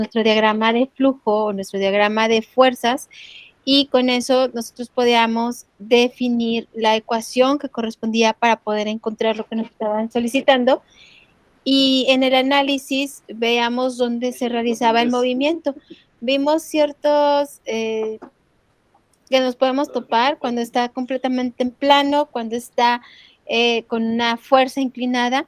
nuestro diagrama de flujo o nuestro diagrama de fuerzas, y con eso nosotros podíamos definir la ecuación que correspondía para poder encontrar lo que nos estaban solicitando. Y en el análisis veamos dónde se realizaba el movimiento. Vimos ciertos que nos podemos topar cuando está completamente en plano, cuando está con una fuerza inclinada.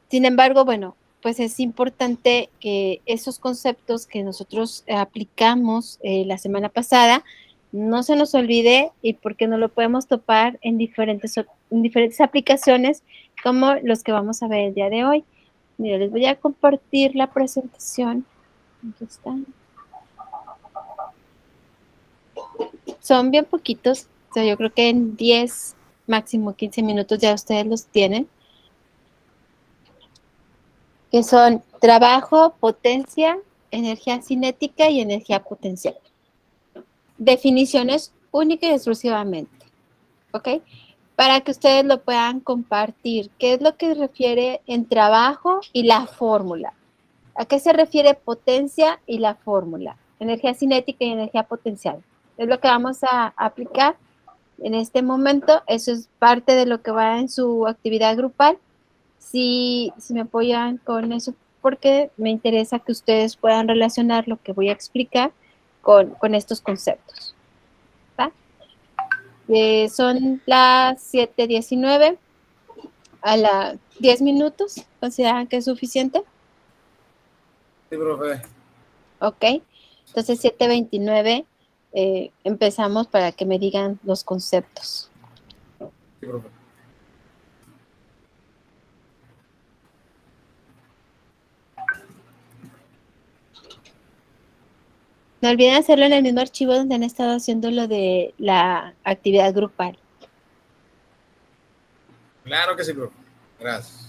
Sin embargo, bueno, pues es importante que esos conceptos que nosotros aplicamos la semana pasada no se nos olvide, y porque no lo podemos topar en diferentes aplicaciones como los que vamos a ver el día de hoy. Mira, les voy a compartir la presentación. Aquí están. Son bien poquitos, o sea, yo creo que en 10, máximo 15 minutos ya ustedes los tienen, que son trabajo, potencia, energía cinética y energía potencial. Definiciones única y exclusivamente, ¿ok? Para que ustedes lo puedan compartir. ¿Qué es lo que refiere en trabajo y la fórmula? ¿A qué se refiere potencia y la fórmula? Energía cinética y energía potencial. Es lo que vamos a aplicar en este momento. Eso es parte de lo que va en su actividad grupal. Si me apoyan con eso, porque me interesa que ustedes puedan relacionar lo que voy a explicar con estos conceptos. ¿Va? Son las 7:19, a las 10 minutos. ¿Consideran que es suficiente? Sí, profe. Ok. Entonces, 7:29, empezamos para que me digan los conceptos. Sí, profe. No olviden hacerlo en el mismo archivo donde han estado haciendo lo de la actividad grupal. Claro que sí, profe. Gracias.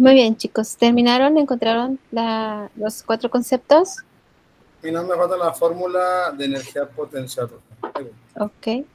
Muy bien, chicos. ¿Terminaron? ¿Encontraron los 4 conceptos? Y no me falta la fórmula de energía potencial, profe. Ahí voy. Ok.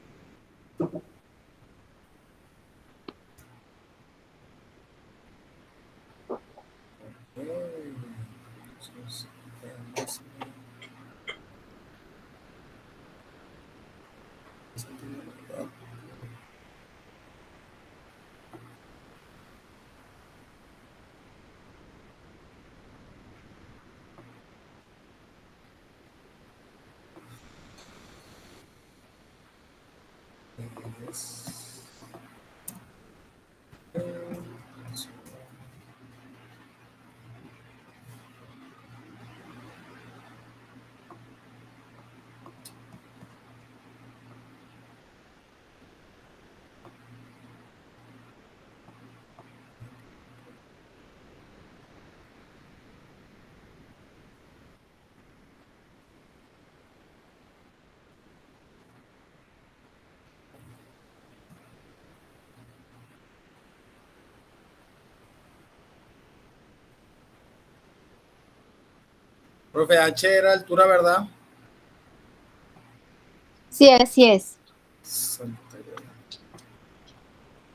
Profe, H era altura, ¿verdad? Sí, así es. Santa Gloria.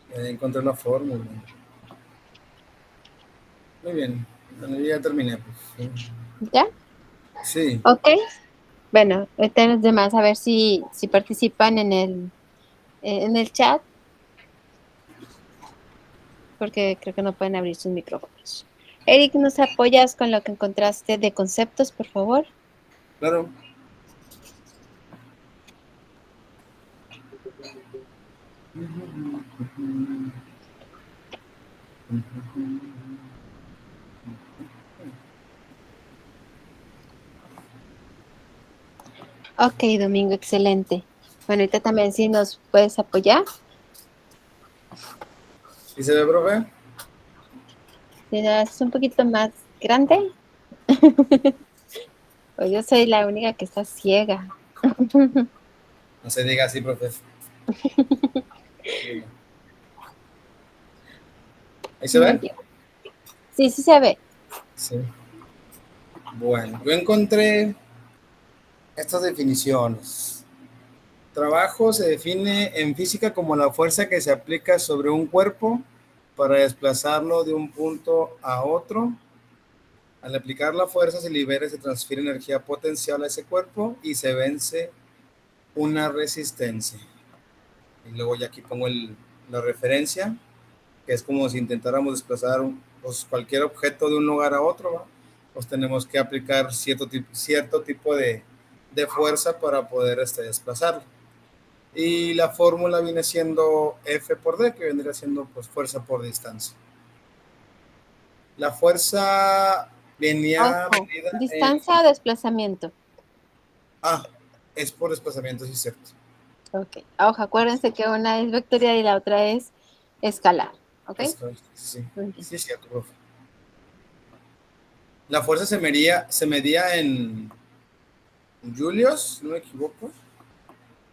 Ya encontré la fórmula. Muy bien. Bueno, ya terminé, pues. ¿Ya? Sí. Ok. Bueno, ahorita los demás a ver si participan en el chat, porque creo que no pueden abrir sus micrófonos. Eric, ¿nos apoyas con lo que encontraste de conceptos, por favor? Claro. Ok, Domingo, excelente. Bueno, ahorita también si nos puedes apoyar. ¿Y se ve, profe? Si nos haces un poquito más grande, o yo soy la única que está ciega. No se diga así, profe. ¿Ahí se ve? Medio. Sí, sí se ve. Sí. Bueno, yo encontré estas definiciones. Trabajo se define en física como la fuerza que se aplica sobre un cuerpo para desplazarlo de un punto a otro. Al aplicar la fuerza se libera y se transfiere energía potencial a ese cuerpo y se vence una resistencia. Y luego ya aquí pongo la referencia, que es como si intentáramos desplazar pues, cualquier objeto de un lugar a otro, ¿va? Pues tenemos que aplicar cierto tipo de fuerza para poder desplazarlo. Y la fórmula viene siendo F por D, que vendría siendo pues fuerza por distancia. La fuerza venía Ojo, medida en... distancia o desplazamiento. Ah, es por desplazamiento, sí es cierto. Ok. Ojo, acuérdense que una es vectorial y la otra es escalar. ¿Ok? Sí, Muy bien. sí es cierto, profe. La fuerza se medía en julios, no me equivoco.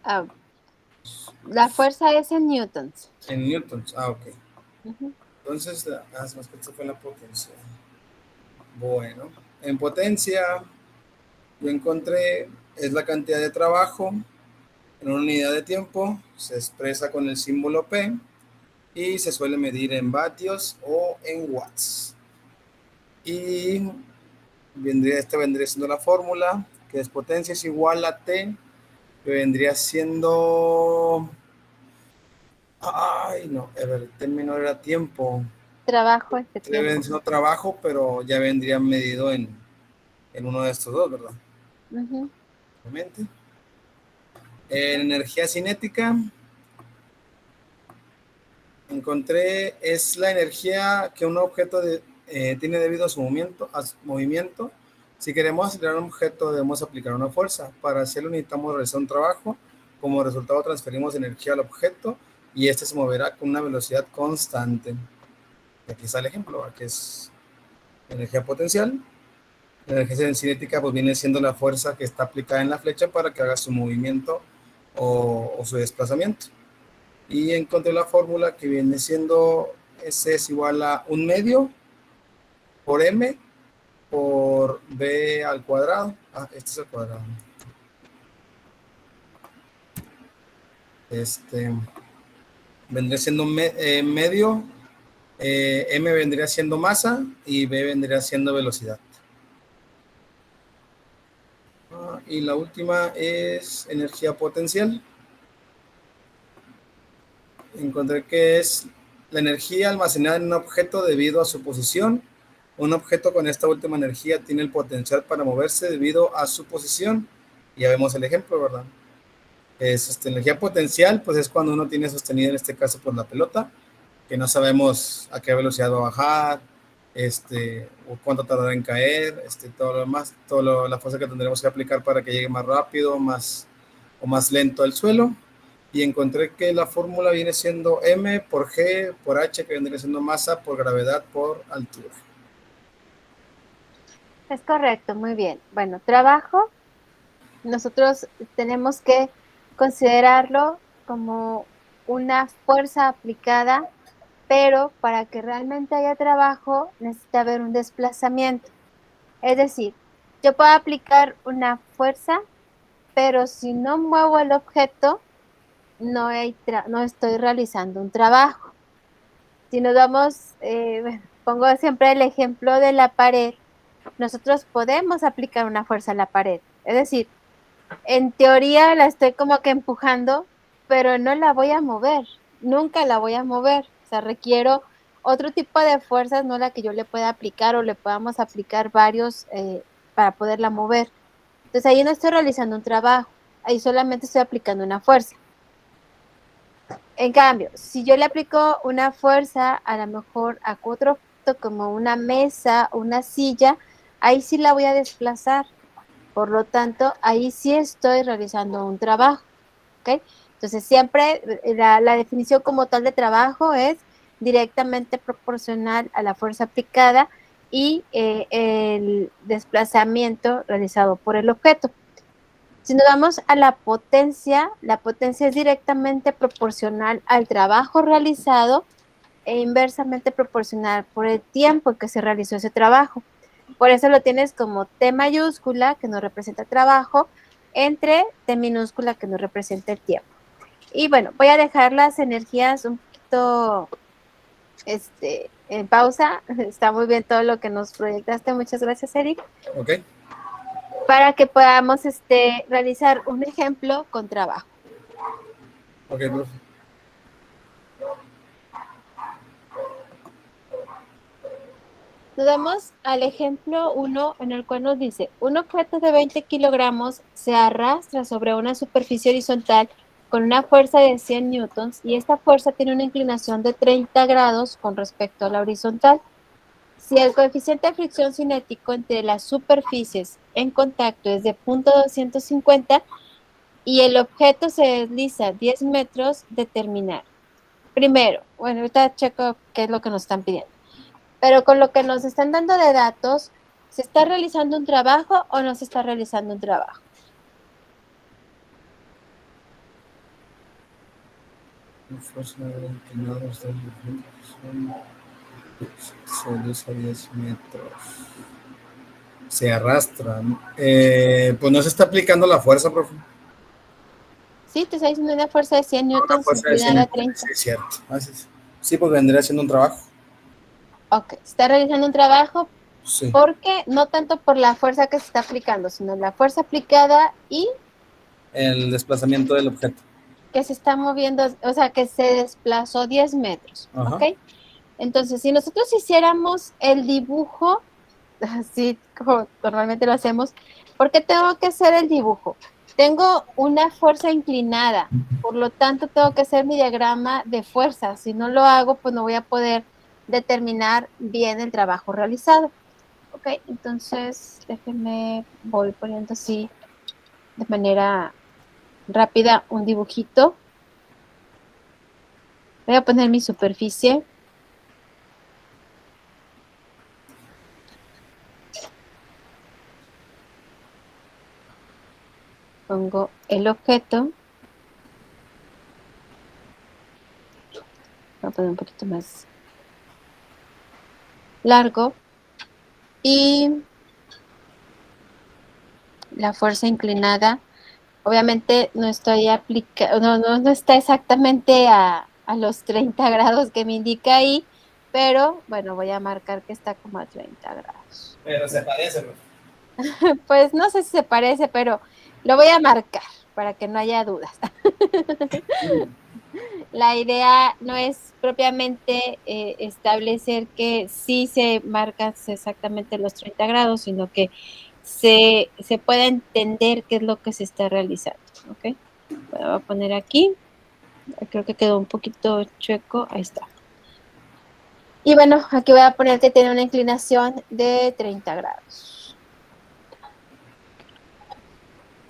Ah, la fuerza es en newtons. En newtons, ok. Ujú. Entonces, más que esto fue la potencia. Bueno, en potencia, yo encontré, es la cantidad de trabajo en una unidad de tiempo, se expresa con el símbolo P y se suele medir en vatios o en watts. Y vendría siendo la fórmula, que es potencia es igual a T, que vendría siendo... Ay, no, el término era tiempo. Trabajo este Debe tiempo. ser trabajo, pero ya vendría medido en uno de estos dos, ¿verdad? Ujú. Obviamente. En energía cinética, encontré, es la energía que un objeto tiene debido a su movimiento. Si queremos acelerar un objeto, debemos aplicar una fuerza. Para hacerlo necesitamos realizar un trabajo. Como resultado, transferimos energía al objeto y este se moverá con una velocidad constante. Y aquí está el ejemplo, que es energía potencial. La energía cinética pues viene siendo la fuerza que está aplicada en la flecha para que haga su movimiento o su desplazamiento. Y encontré la fórmula que viene siendo S es igual a un medio por M por B al cuadrado. Este es el cuadrado. Vendría siendo medio, M vendría siendo masa y B vendría siendo velocidad. Y la última es energía potencial. Encontré que es la energía almacenada en un objeto debido a su posición. Un objeto con esta última energía tiene el potencial para moverse debido a su posición. Ya vemos el ejemplo, ¿verdad? Energía potencial, pues es cuando uno tiene sostenida, en este caso, por la pelota, que no sabemos a qué velocidad va a bajar, o cuánto tardará en caer, todo lo demás, la fuerza que tendremos que aplicar para que llegue más rápido, o más lento al suelo. Y encontré que la fórmula viene siendo M por G por H, que vendría siendo masa por gravedad por altura. Es correcto, muy bien. Bueno, trabajo, nosotros tenemos que considerarlo como una fuerza aplicada, pero para que realmente haya trabajo necesita haber un desplazamiento. Es decir, yo puedo aplicar una fuerza, pero si no muevo el objeto, no estoy realizando un trabajo. Si nos vamos, bueno, pongo siempre el ejemplo de la pared, nosotros podemos aplicar una fuerza a la pared. Es decir, en teoría la estoy como que empujando, pero no la voy a mover, nunca la voy a mover. O sea, requiero otro tipo de fuerzas, no la que yo le pueda aplicar o le podamos aplicar varios para poderla mover. Entonces ahí no estoy realizando un trabajo, ahí solamente estoy aplicando una fuerza. En cambio, si yo le aplico una fuerza, a lo mejor a otro objeto como una mesa, una silla, ahí sí la voy a desplazar. Por lo tanto, ahí sí estoy realizando un trabajo. ¿Ok? Entonces, siempre la definición como tal de trabajo es directamente proporcional a la fuerza aplicada y el desplazamiento realizado por el objeto. Si nos vamos a la potencia es directamente proporcional al trabajo realizado e inversamente proporcional por el tiempo en que se realizó ese trabajo. Por eso lo tienes como T mayúscula, que nos representa el trabajo, entre T minúscula, que nos representa el tiempo. Y bueno, voy a dejar las energías un poquito en pausa. Está muy bien todo lo que nos proyectaste. Muchas gracias, Eric. Ok. Para que podamos realizar un ejemplo con trabajo. Ok, profe. Nos damos al ejemplo 1 en el cual nos dice, un objeto de 20 kilogramos se arrastra sobre una superficie horizontal con una fuerza de 100 newtons y esta fuerza tiene una inclinación de 30 grados con respecto a la horizontal. Si el coeficiente de fricción cinético entre las superficies en contacto es de 0.250 y el objeto se desliza 10 metros, determinar. Primero, bueno, ahorita checo qué es lo que nos están pidiendo. Pero con lo que nos están dando de datos, ¿se está realizando un trabajo o no se está realizando un trabajo? Fuerza inclinada se desliza 10 metros. Se arrastra. Pues no se está aplicando la fuerza, profe. Sí, te está diciendo una fuerza de 100 Una newtons fuerza de 100 inclinada a metros. 30. Sí, es cierto. Sí, pues vendría haciendo un trabajo. Ok, se está realizando un trabajo Sí. porque no tanto por la fuerza que se está aplicando, sino la fuerza aplicada y El desplazamiento del objeto. que se está moviendo, o sea, que se desplazó 10 metros. Ajá. Ok, entonces si nosotros hiciéramos el dibujo, así como normalmente lo hacemos, ¿por qué tengo que hacer el dibujo? Tengo una fuerza inclinada, por lo tanto tengo que hacer mi diagrama de fuerza. Si no lo hago, pues no voy a poder determinar bien el trabajo realizado. Ok, entonces déjenme, voy poniendo así de manera rápida un dibujito. Voy a poner mi superficie. Pongo el objeto. Voy a poner un poquito más largo. Y la fuerza inclinada, obviamente no estoy aplicando, no está exactamente a los 30 grados que me indica ahí, pero bueno, voy a marcar que está como a 30 grados. Pero se parece, pues. Pues no sé si se parece, pero lo voy a marcar para que no haya dudas. La idea no es propiamente establecer que sí se marcan exactamente los 30 grados, sino que se pueda entender qué es lo que se está realizando. ¿Ok? Bueno, voy a poner aquí. Creo que quedó un poquito chueco. Ahí está. Y bueno, aquí voy a poner que tiene una inclinación de 30 grados.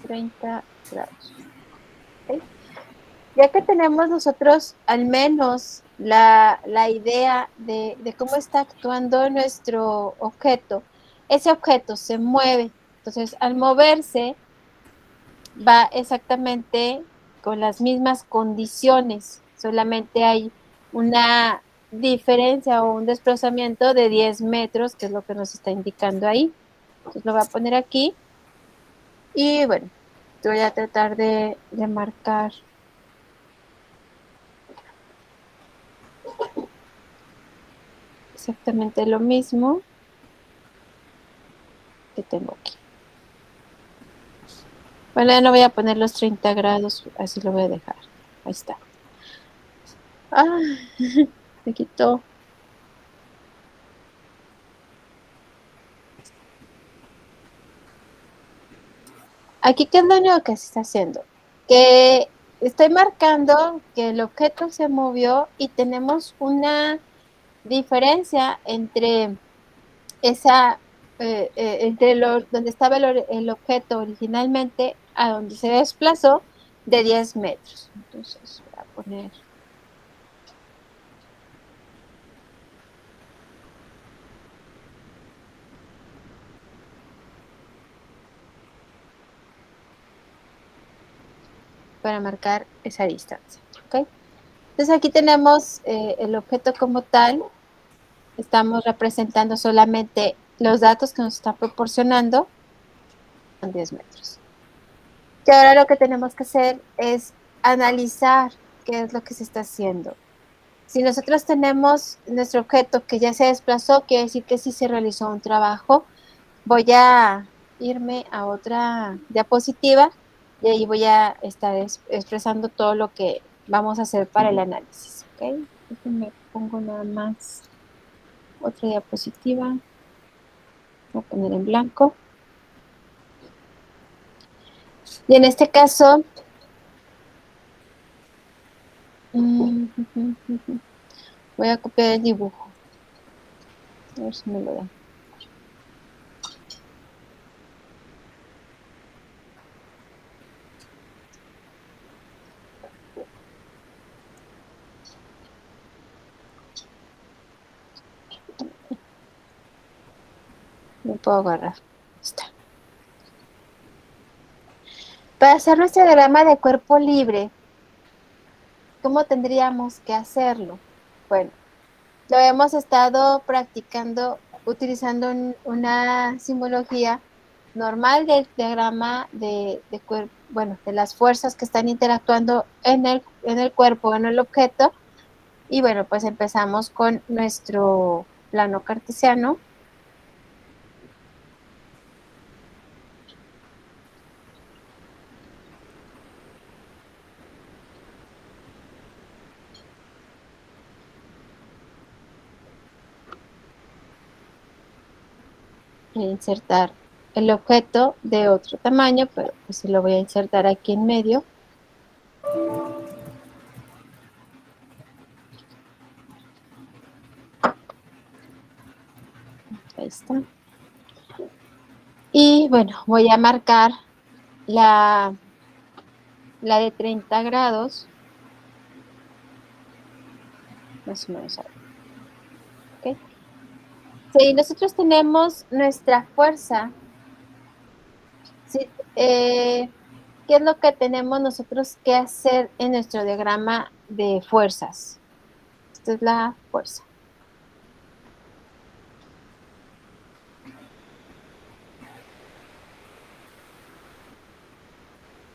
30 grados. ¿Ok? Ya que tenemos nosotros al menos la idea de cómo está actuando nuestro objeto, ese objeto se mueve. Entonces, al moverse, va exactamente con las mismas condiciones, solamente hay una diferencia o un desplazamiento de 10 metros, que es lo que nos está indicando ahí. Entonces, lo voy a poner aquí y bueno, voy a tratar de marcar exactamente lo mismo que tengo aquí. Bueno, ya no voy a poner los 30 grados, así lo voy a dejar. Ahí está. Ah, me quitó. Aquí, ¿qué es lo único que se está haciendo? Que estoy marcando que el objeto se movió y tenemos una diferencia entre esa, entre donde estaba el objeto originalmente a donde se desplazó de 10 metros. Entonces, voy a poner para marcar esa distancia. ¿Ok? Entonces aquí tenemos el objeto como tal. Estamos representando solamente los datos que nos está proporcionando en 10 metros. Y ahora lo que tenemos que hacer es analizar qué es lo que se está haciendo. Si nosotros tenemos nuestro objeto que ya se desplazó, quiere decir que sí se realizó un trabajo. Voy a irme a otra diapositiva y ahí voy a estar expresando todo lo que vamos a hacer para el análisis. ¿Ok? Déjenme pongo nada más otra diapositiva. Voy a poner en blanco. Y en este caso, voy a copiar el dibujo. A ver si me lo da. Me puedo agarrar. Está. Para hacer nuestro diagrama de cuerpo libre, ¿cómo tendríamos que hacerlo? Bueno, lo hemos estado practicando utilizando una simbología normal del diagrama de cuerpo, bueno, de las fuerzas que están interactuando en el cuerpo, en el objeto. Y bueno, pues empezamos con nuestro plano cartesiano. E insertar el objeto de otro tamaño, pero pues lo voy a insertar aquí en medio. Ahí está. Y bueno, voy a marcar la de 30 grados, más o menos ahí. ¿Okay? Si nosotros tenemos nuestra fuerza, ¿sí? ¿Qué es lo que tenemos nosotros que hacer en nuestro diagrama de fuerzas? Esta es la fuerza.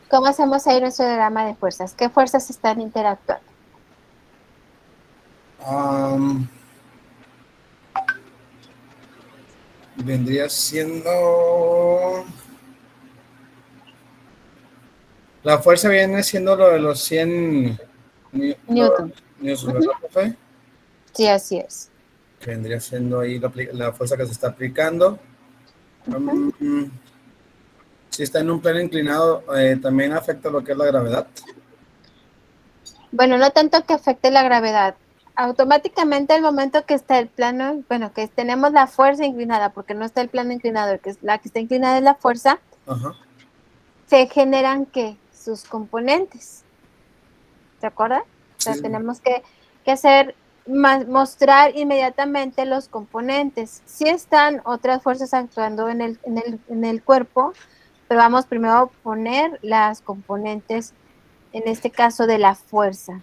¿Cómo hacemos ahí nuestro diagrama de fuerzas? ¿Qué fuerzas están interactuando? Vendría siendo... La fuerza viene siendo lo de los 100 Newton. newtons, ¿verdad, profe? Sí, así es. Que vendría siendo ahí la fuerza que se está aplicando. Si está en un plano inclinado, también afecta lo que es la gravedad. Bueno, no tanto que afecte la gravedad. Automáticamente al momento que está el plano, bueno, que tenemos la fuerza inclinada, porque no está el plano inclinado, que es la que está inclinada es la fuerza, Ajá. se generan ¿qué? Sus componentes. ¿Se acuerdan? O Sí, sea, sí. tenemos que hacer, mostrar inmediatamente los componentes. Sí están otras fuerzas actuando en el cuerpo, pero vamos primero a poner las componentes, en este caso de la fuerza.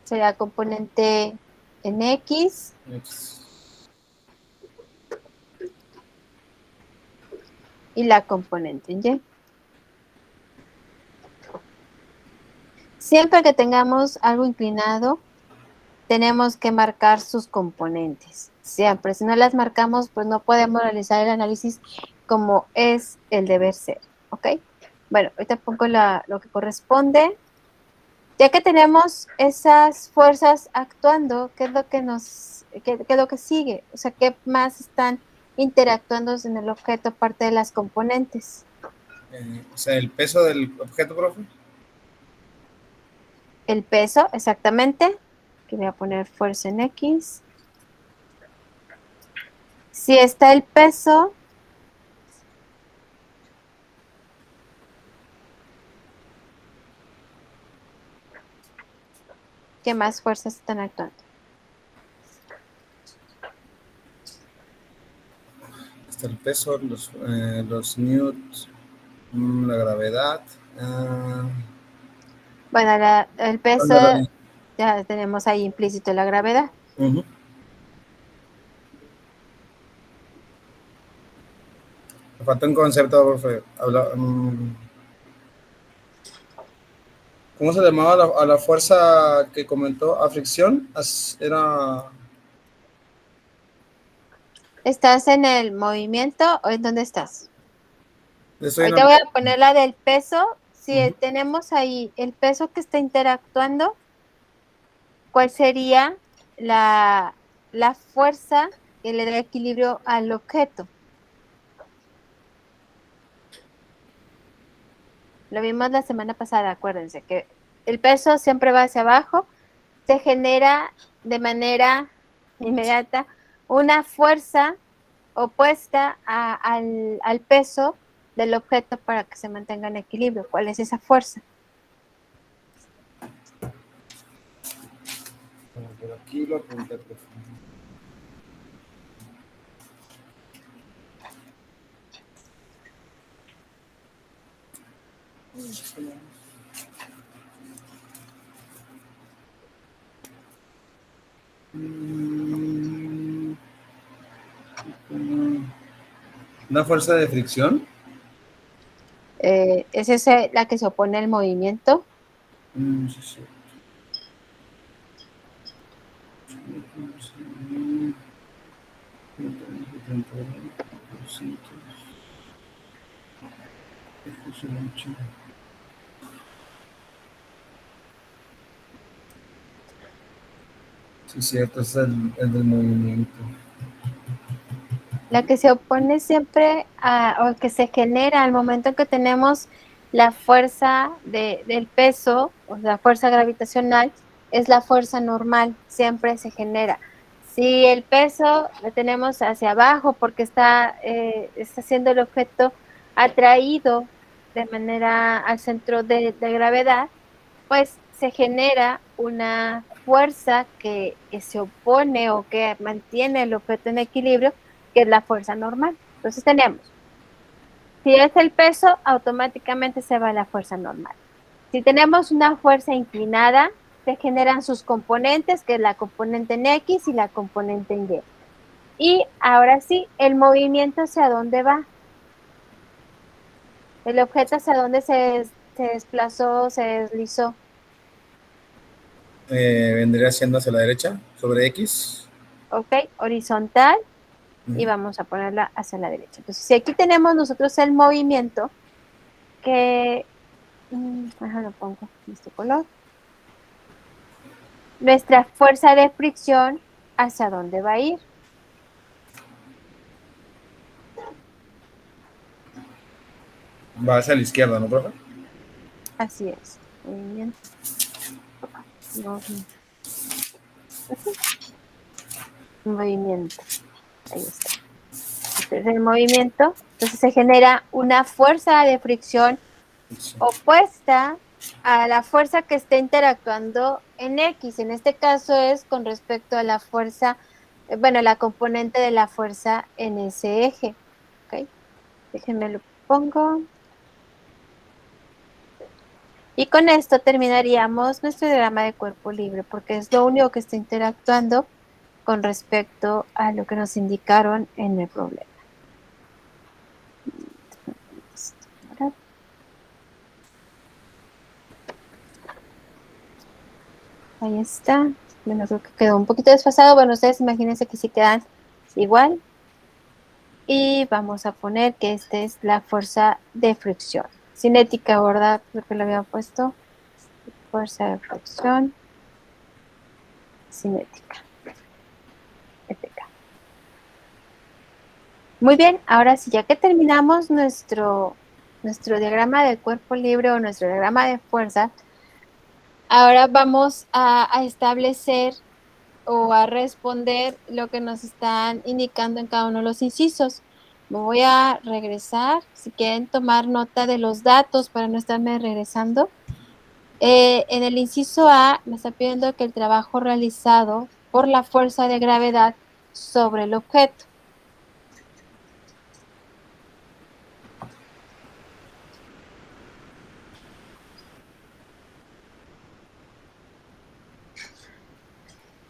Será componente en X y la componente en Y. Siempre que tengamos algo inclinado, tenemos que marcar sus componentes. Siempre, si no las marcamos, pues no podemos realizar el análisis como es el deber ser, ¿ok? Bueno, ahorita pongo lo que corresponde. Ya que tenemos esas fuerzas actuando, ¿qué es lo que qué es lo que sigue? O sea, ¿qué más están interactuando en el objeto aparte de las componentes? O sea, el peso del objeto, profe. El peso, exactamente, que voy a poner fuerza en X. Si está el peso, ¿qué más fuerzas están actuando? Está el peso, los newtons, la gravedad. Bueno, el peso, Ándale. ya tenemos ahí implícito la gravedad. Me falta un concepto, profe. ¿Cómo se llamaba a la fuerza que comentó? ¿A fricción? Era... ¿Estás en el movimiento o en dónde estás? Estoy en Ahorita voy a poner la del peso. Si tenemos ahí el peso que está interactuando, ¿cuál sería la fuerza que le da equilibrio al objeto? Lo vimos la semana pasada, acuérdense que el peso siempre va hacia abajo, se genera de manera inmediata una fuerza opuesta al peso del objeto para que se mantenga en equilibrio. ¿Cuál es esa fuerza? Por aquí lo apunté, profe. ¿Una fuerza de fricción? ¿Es esa la que se opone al movimiento? Sí, sí. Sí, cierto, es el del movimiento. La que se opone siempre o que se genera al momento en que tenemos la fuerza del peso, o la fuerza gravitacional, es la fuerza normal, siempre se genera. Si el peso lo tenemos hacia abajo porque está siendo el objeto atraído de manera al centro de gravedad, pues se genera una fuerza que se opone o que mantiene el objeto en equilibrio, que es la fuerza normal. Entonces tenemos, si es el peso, automáticamente se va a la fuerza normal. Si tenemos una fuerza inclinada, se generan sus componentes, que es la componente en X y la componente en Y. Y ahora sí, el movimiento hacia dónde va. ¿El objeto hacia dónde se desplazó, se deslizó? Vendría siendo hacia la derecha, sobre X. Ok, horizontal y Ujú. vamos a ponerla hacia la derecha. Entonces, si aquí tenemos nosotros el movimiento que, lo pongo en este color, nuestra fuerza de fricción, ¿hacia dónde va a ir? Va hacia la izquierda, ¿no, profe? Así es, movimiento, movimiento, movimiento, ahí está. Este es el movimiento, entonces se genera una fuerza de fricción Sí. opuesta a la fuerza que está interactuando en X. En este caso es con respecto a la fuerza, bueno, la componente de la fuerza en ese eje. ¿Ok? Déjenme lo pongo. Y con esto terminaríamos nuestro diagrama de cuerpo libre, porque es lo único que está interactuando con respecto a lo que nos indicaron en el problema. Ahí está. Bueno, creo que quedó un poquito desfasado. Bueno, ustedes imagínense que sí quedan igual. Y vamos a poner que esta es la fuerza de fricción. Cinética, ¿verdad? Creo que lo había puesto. Fuerza de fricción cinética. FK. Muy bien, ahora sí, ya que terminamos nuestro diagrama de cuerpo libre o nuestro diagrama de fuerza, ahora vamos a establecer o a responder lo que nos están indicando en cada uno de los incisos. Me voy a regresar, si quieren tomar nota de los datos para no estarme regresando. En el inciso A me está pidiendo que el trabajo realizado por la fuerza de gravedad sobre el objeto.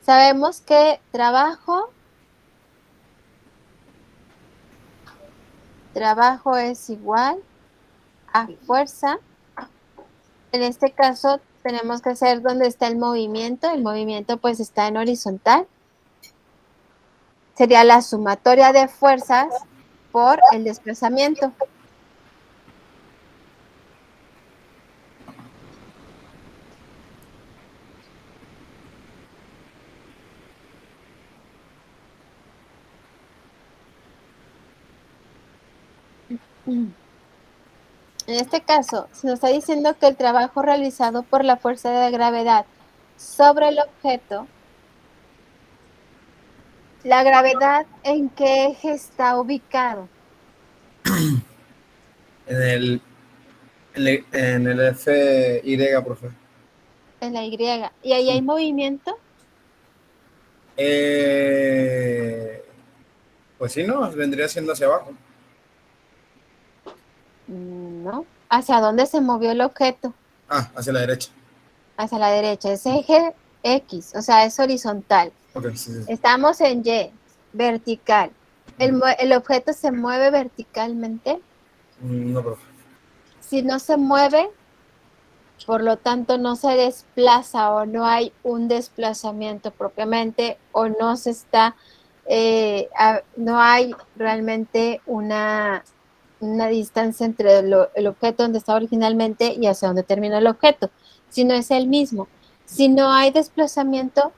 Sabemos que trabajo es igual a fuerza. En este caso tenemos que hacer donde está el movimiento. El movimiento pues está en horizontal. Sería la sumatoria de fuerzas por el desplazamiento. En este caso, se nos está diciendo que el trabajo realizado por la fuerza de gravedad sobre el objeto, ¿la gravedad en qué eje está ubicado? En el, en el FY, profe. En la Y. ¿Y ahí hay movimiento? Eh, pues sí, ¿no? Vendría siendo hacia abajo. No. ¿Hacia dónde se movió el objeto? Ah, hacia la derecha. Hacia la derecha. Es eje X, o sea, es horizontal. Ok, sí, sí. Estamos en Y, vertical. El objeto se mueve verticalmente. No, profe. Si no se mueve, por lo tanto no se desplaza o no hay un desplazamiento propiamente o no se está, no hay realmente una distancia entre el objeto donde está originalmente y hacia donde termina el objeto, sino es el mismo. Si no hay desplazamiento,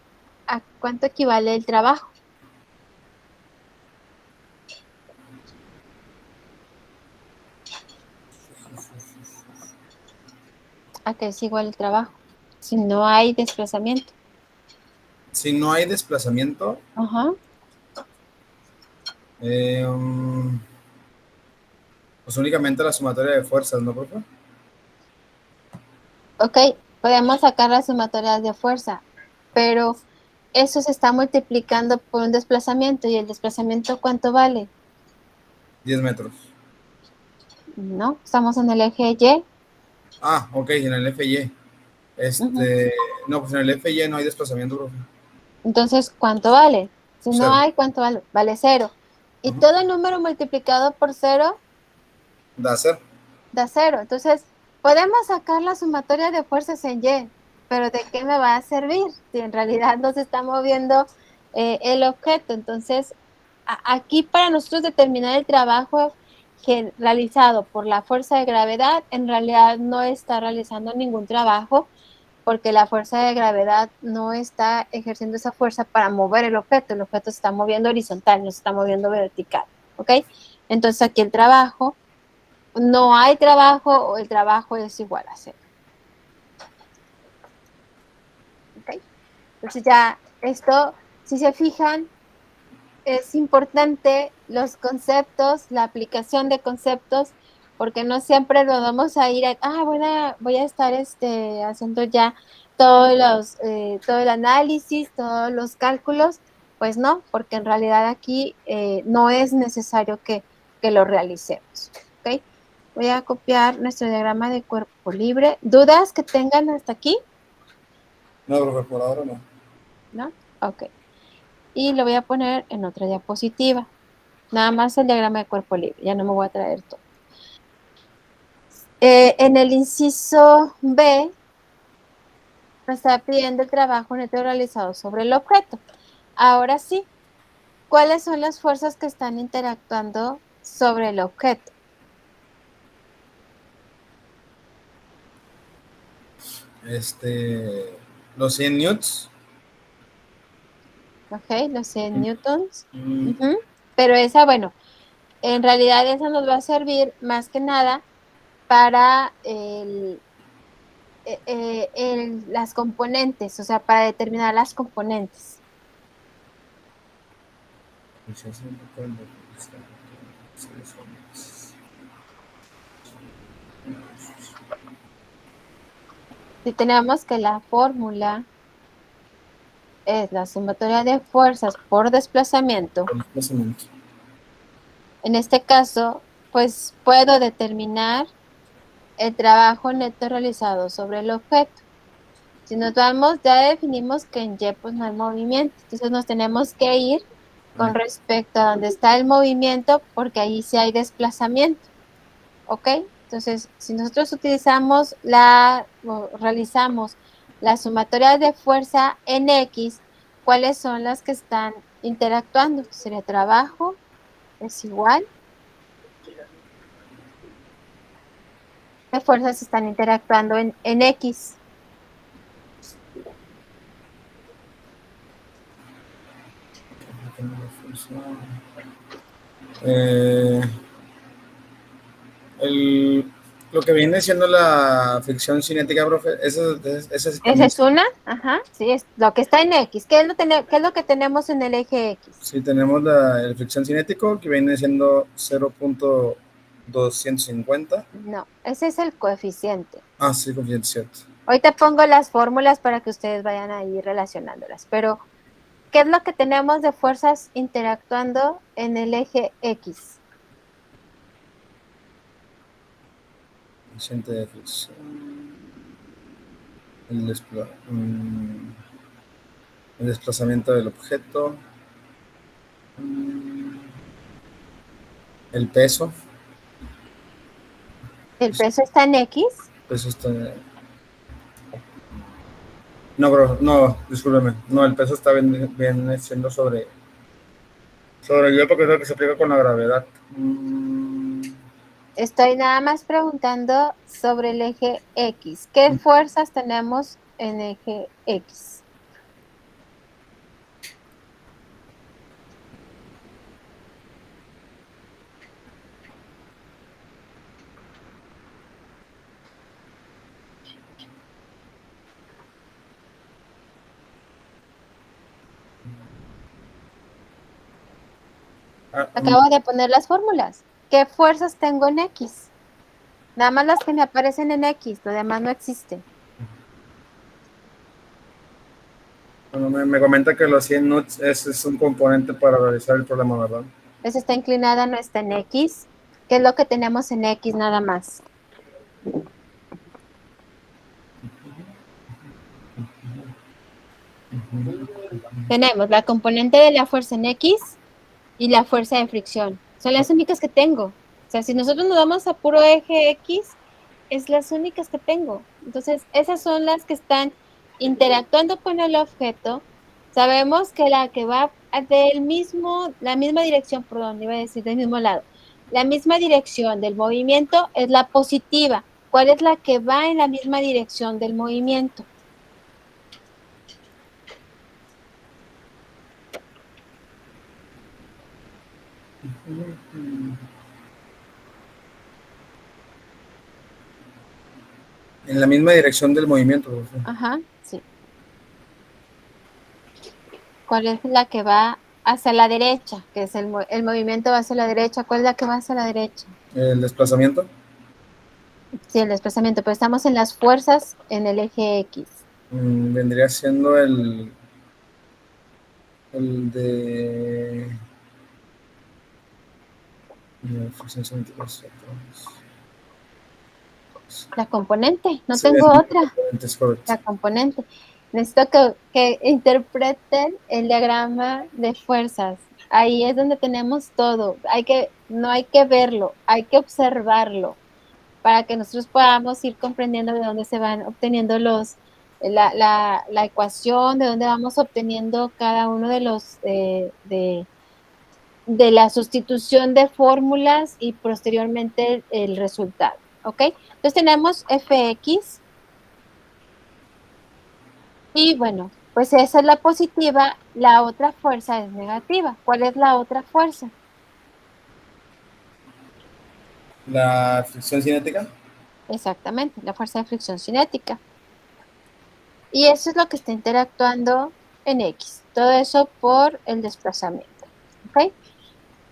¿a cuánto equivale el trabajo? ¿A qué es igual el trabajo? Si no hay desplazamiento. Si no hay desplazamiento, Ajá. eh, um, pues únicamente la sumatoria de fuerzas, ¿no, profe? Ok, podemos sacar las sumatorias de fuerza, pero eso se está multiplicando por un desplazamiento y el desplazamiento ¿cuánto vale? 10 metros. No, estamos en el eje Y. Ah, ok, en el FY. Ujú. No, pues en el FY no hay desplazamiento, profe. Entonces, ¿cuánto vale? Si no Cero. hay, ¿cuánto vale? Vale cero. Y Ujú. todo número multiplicado por cero Da cero. da 0. Entonces, podemos sacar la sumatoria de fuerzas en Y, pero ¿de qué me va a servir si en realidad no se está moviendo el objeto? Entonces, aquí para nosotros determinar el trabajo realizado por la fuerza de gravedad, en realidad no está realizando ningún trabajo porque la fuerza de gravedad no está ejerciendo esa fuerza para mover el objeto se está moviendo horizontal, no se está moviendo vertical, ¿ok? Entonces aquí el trabajo, no hay trabajo o el trabajo es igual a 0, ¿ok? Entonces ya esto, si se fijan, es importante los conceptos, la aplicación de conceptos, porque no siempre nos vamos a ir voy a estar haciendo ya todo el análisis, todos los cálculos, pues no, porque en realidad aquí no es necesario que lo realicemos, ¿ok? Voy a copiar nuestro diagrama de cuerpo libre. ¿Dudas que tengan hasta aquí? No, profe, por ahora no. ¿No? Ok. Y lo voy a poner en otra diapositiva. Nada más el diagrama de cuerpo libre, ya no me voy a traer todo. En el inciso B, me está pidiendo el trabajo neto realizado sobre el objeto. Ahora sí, ¿cuáles son las fuerzas que están interactuando sobre el objeto? Los 100 newtons. ¿Ok? Los 100 newtons. Mm, Ujú. Pero esa, bueno, en realidad esa nos va a servir más que nada para las componentes, o sea, para determinar las componentes. Si tenemos que la fórmula es la sumatoria de fuerzas por desplazamiento, por desplazamiento. en este caso, pues puedo determinar el trabajo neto realizado sobre el objeto. Si nos vamos, ya definimos que en Y pues no hay movimiento, entonces nos tenemos que ir con respecto a donde está el movimiento porque ahí sí hay desplazamiento, ¿ok? Entonces, si nosotros utilizamos o realizamos la sumatoria de fuerza en X, ¿cuáles son las que están interactuando? Sería trabajo, es igual. ¿Qué fuerzas están interactuando en X? Eh, el, lo que viene siendo la fricción cinética, profe, esa sí Esa también. es una, ajá, sí, es lo que está en X. ¿Qué es lo que tenemos en el eje X? Sí, tenemos el fricción cinético que viene siendo 0.250. No, ese es el coeficiente. Ah, sí, coeficiente, cierto. Ahorita pongo las fórmulas para que ustedes vayan ahí relacionándolas, pero ¿qué es lo que tenemos de fuerzas interactuando en el eje X? Coeficiente de fricción. El, despla- mm, el desplazamiento del objeto. El peso. ¿El peso está en X? Peso está. No, bro, no, discúlpeme. No, el peso está viene siendo sobre el porque es lo que se aplica con la gravedad. Estoy nada más preguntando sobre el eje X. ¿Qué fuerzas tenemos en eje X? Acabo de poner las fórmulas. ¿Qué fuerzas tengo en X? Nada más las que me aparecen en X, lo demás no existe. Bueno, me comenta que los 100 nuts es un componente para realizar el problema, ¿verdad? Esa está inclinada, no está en X. ¿Qué es lo que tenemos en X nada más? Tenemos la componente de la fuerza en X y la fuerza de fricción. Son las únicas que tengo. O sea, si nosotros nos vamos a puro eje X, es las únicas que tengo. Entonces, esas son las que están interactuando con el objeto. Sabemos que la que va la misma dirección, perdón, iba a decir del mismo lado, la misma dirección del movimiento es la positiva. ¿Cuál es la que va en la misma dirección del movimiento? En la misma dirección del movimiento. Ajá, sí. ¿Cuál es la que va hacia la derecha? Que es el movimiento va hacia la derecha. ¿Cuál es la que va hacia la derecha? El desplazamiento. Sí, el desplazamiento, pero estamos en las fuerzas en el eje X. Vendría siendo el de La componente, no sí, tengo otra. es correcto. La componente. Necesito que interpreten el diagrama de fuerzas. Ahí es donde tenemos todo. No hay que verlo, hay que observarlo para que nosotros podamos ir comprendiendo de dónde se van obteniendo la ecuación, de dónde vamos obteniendo cada uno de de la sustitución de fórmulas y posteriormente el resultado. ¿Ok? Entonces tenemos fx y bueno, pues esa es la positiva, la otra fuerza es negativa. ¿Cuál es la otra fuerza? La fricción cinética. Exactamente, la fuerza de fricción cinética. Y eso es lo que está interactuando en X. Todo eso por el desplazamiento. ¿Ok?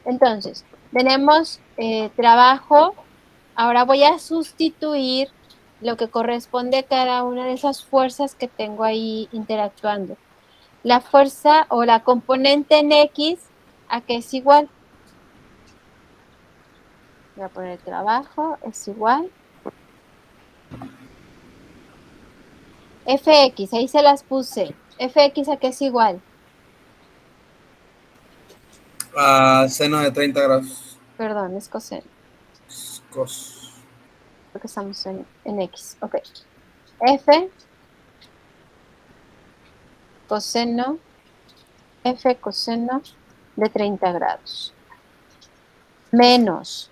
Entonces, tenemos trabajo. Ahora voy a sustituir lo que corresponde a cada una de esas fuerzas que tengo ahí interactuando. La fuerza o la componente en X, ¿a qué es igual? Voy a poner trabajo, es igual. Fx, ahí se las puse. Fx, ¿a qué es igual? A seno de 30 grados. Perdón, es coseno, Cos. porque estamos en X. Ok. F coseno, F coseno de 30 grados. Menos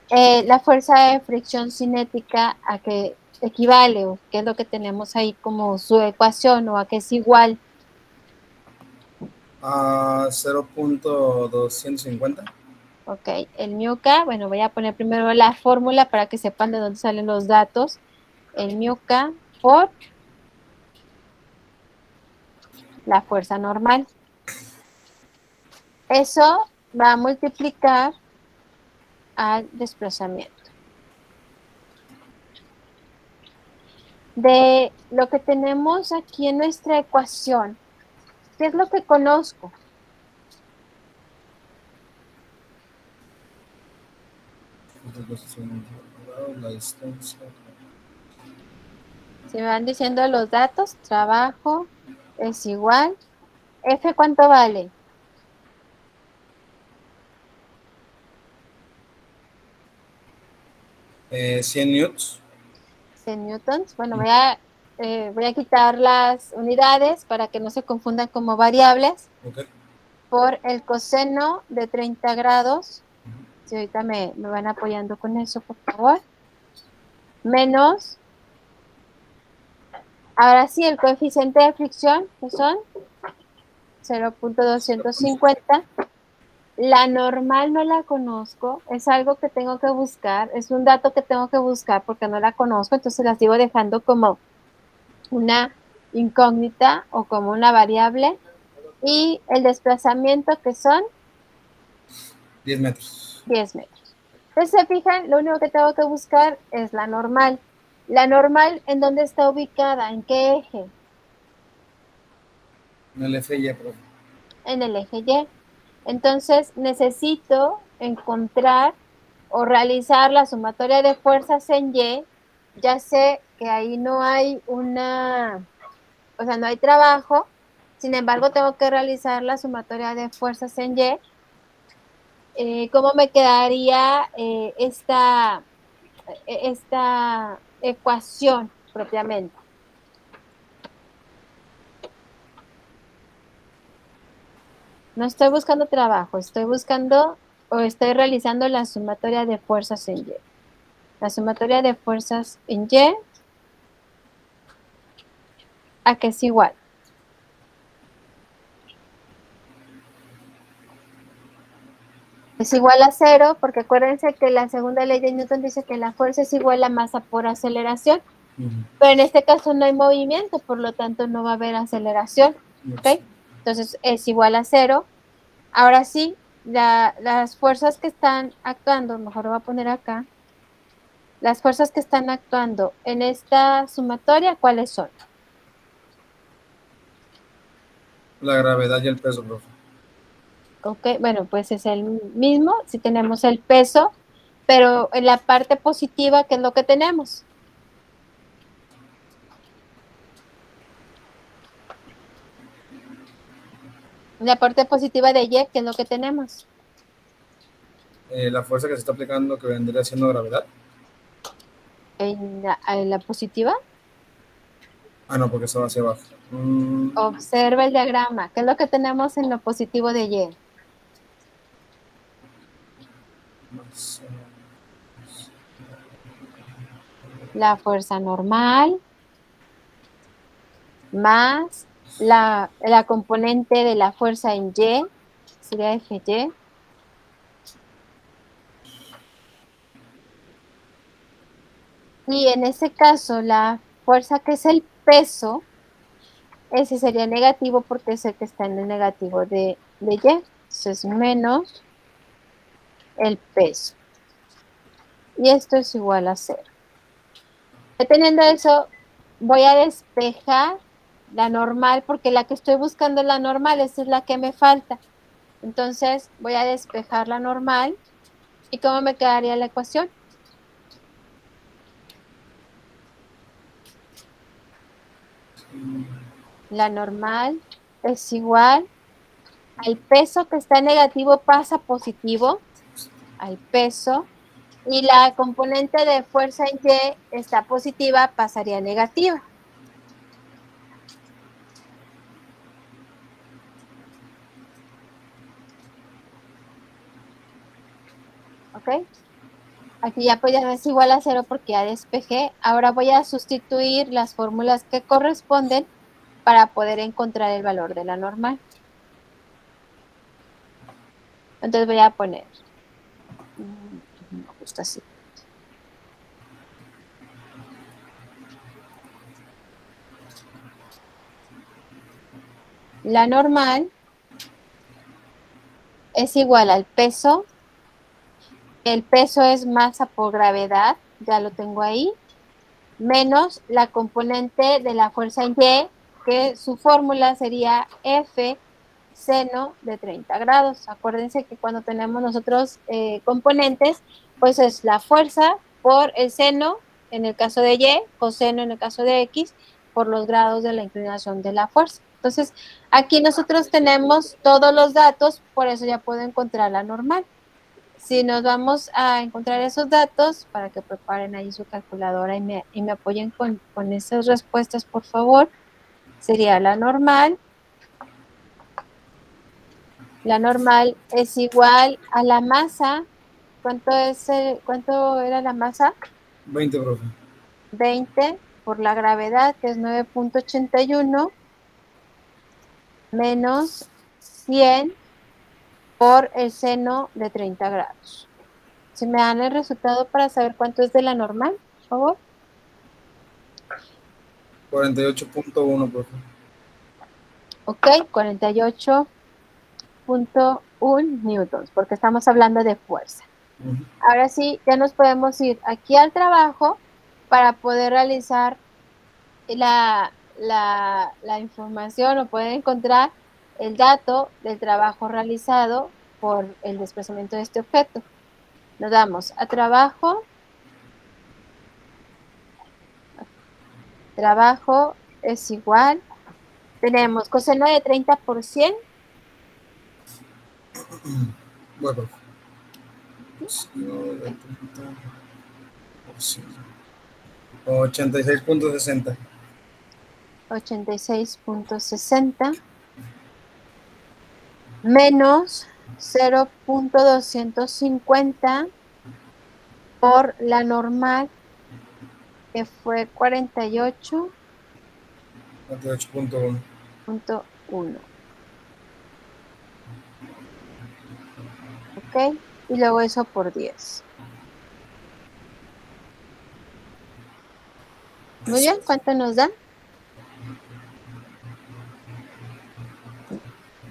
la fuerza de fricción cinética a que equivale, o qué es lo que tenemos ahí como su ecuación, o a que es igual. A 0.250. Ok, el μk, bueno, voy a poner primero la fórmula para que sepan de dónde salen los datos. El μk por la fuerza normal. Eso va a multiplicar al desplazamiento. De lo que tenemos aquí en nuestra ecuación, ¿qué es lo que conozco? La distancia. Si me van diciendo los datos, trabajo es igual. F, ¿cuánto vale? 100 newtons. 100 newtons. Bueno, voy a quitar las unidades para que no se confundan como variables. Okay. Por el coseno de 30 grados. Si ahorita me van apoyando con eso, por favor. Menos. Ahora sí, el coeficiente de fricción, que son 0.250. La normal no la conozco, es algo que tengo que buscar, es un dato que tengo que buscar porque no la conozco, entonces la sigo dejando como una incógnita o como una variable. Y el desplazamiento que son 10 metros. 10 metros. Entonces, se fijan, lo único que tengo que buscar es la normal. La normal, ¿en dónde está ubicada? ¿En qué eje? En el FY, profe. En el eje Y. Entonces, necesito encontrar o realizar la sumatoria de fuerzas en Y. Ya sé que ahí no hay o sea, no hay trabajo. Sin embargo, tengo que realizar la sumatoria de fuerzas en Y ¿cómo me quedaría esta ecuación propiamente? No estoy buscando trabajo, estoy buscando o estoy realizando la sumatoria de fuerzas en Y. La sumatoria de fuerzas en Y, ¿a qué es igual? Es igual a cero, porque acuérdense que la segunda ley de Newton dice que la fuerza es igual a masa por aceleración. Pero en este caso no hay movimiento, por lo tanto no va a haber aceleración. ¿Ok? Entonces es igual a cero. Ahora sí, las fuerzas que están actuando, mejor lo voy a poner acá, las fuerzas que están actuando en esta sumatoria, ¿cuáles son? La gravedad y el peso, profe. Ok, bueno, pues es el mismo si tenemos el peso, pero en la parte positiva, ¿qué es lo que tenemos? En la parte positiva de Y, ¿qué es lo que tenemos? La fuerza que se está aplicando que vendría siendo gravedad. En la positiva, Ah, no, porque eso va hacia abajo. observa el diagrama. ¿Qué es lo que tenemos en lo positivo de Y? Más, La fuerza normal más la componente de la fuerza en Y, sería Fy. Y en ese caso, la fuerza que es el peso, ese sería negativo porque es el que está en el negativo de Y. Entonces, menos el peso. Y esto es igual a cero. Teniendo eso, voy a despejar la normal porque la que estoy buscando es la normal, esa es la que me falta. Entonces, voy a despejar la normal. ¿Y cómo me quedaría la ecuación? La normal es igual al peso que está negativo pasa positivo, al peso, y la componente de fuerza en Y está positiva, pasaría negativa. ¿Ok? Aquí ya pues ya no es igual a cero porque ya despejé. Ahora voy a sustituir las fórmulas que corresponden para poder encontrar el valor de la normal. Entonces voy a poner, justo así. La normal es igual al peso. El peso es masa por gravedad, ya lo tengo ahí, menos la componente de la fuerza en Y, que su fórmula sería F seno de 30 grados. Acuérdense que cuando tenemos nosotros componentes, pues es la fuerza por el seno en el caso de Y, coseno en el caso de X, por los grados de la inclinación de la fuerza. Entonces, aquí nosotros tenemos todos los datos, por eso ya puedo encontrar la normal. Si nos vamos a encontrar esos datos, para que preparen ahí su calculadora y me apoyen con esas respuestas, por favor, sería la normal. La normal es igual a la masa. ¿Cuánto era la masa? 20, profe. 20 por la gravedad, que es 9.81, menos 100 por el seno de 30 grados. ¿Se me dan el resultado para saber cuánto es de la normal, por favor? 48.1, profe. Ok, 48.1 newtons, porque estamos hablando de fuerza. Ahora sí, ya nos podemos ir aquí al trabajo para poder realizar la información o poder encontrar el dato del trabajo realizado por el desplazamiento de este objeto. Nos damos a trabajo. Trabajo es igual. Tenemos coseno de 30 por 100. Bueno, profe. 86.60. 86.60 menos 0.250 por la normal, que fue 48.1. 48.1. ¿Ok? Y luego eso por 10. Muy bien, ¿cuánto nos da?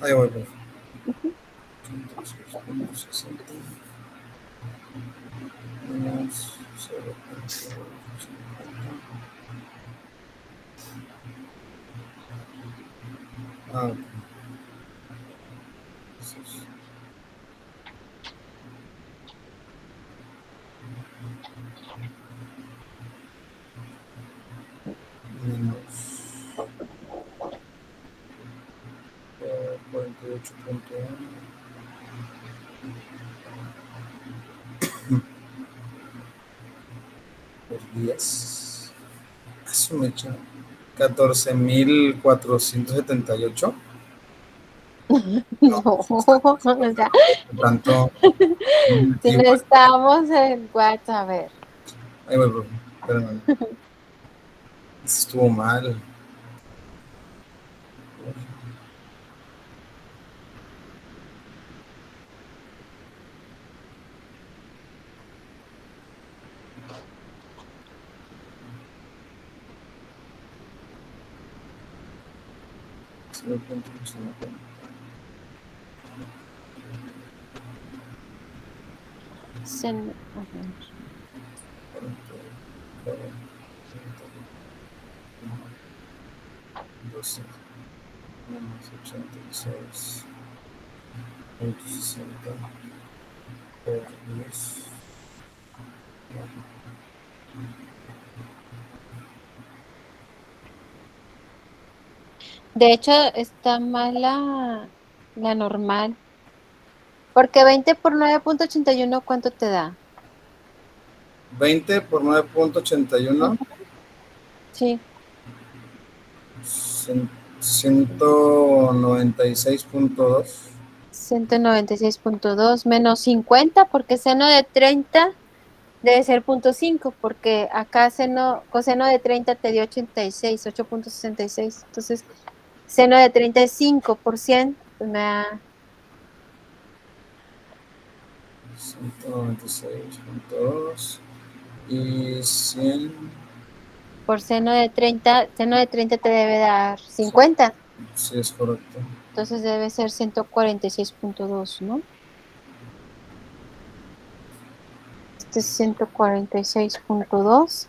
Ahí voy, profe. 86.60 menos 0.50. Ok. Menos 48.1 por 10. Eso me echa 14.478. No, o sea, Tanto. si no estamos en WhatsApp, a ver. Ahí voy, profe. Espérame. Eso estuvo mal. 0.50. A ver. 12 menos 86.60 por 10. De hecho, está mal la normal. Porque 20 por 9.81, ¿cuánto te da? 20 por 9.81. Sí, 196.2. 196.2 menos 50, porque seno de 30 debe ser 0.5, porque acá coseno de 30 te dio 86, 8.66. Entonces, seno de 30 es 5%, pues me da 196.2 y 100. por seno de 30 te debe dar 50. Sí, es correcto. Entonces debe ser 146.2, ¿no? Este es 146.2.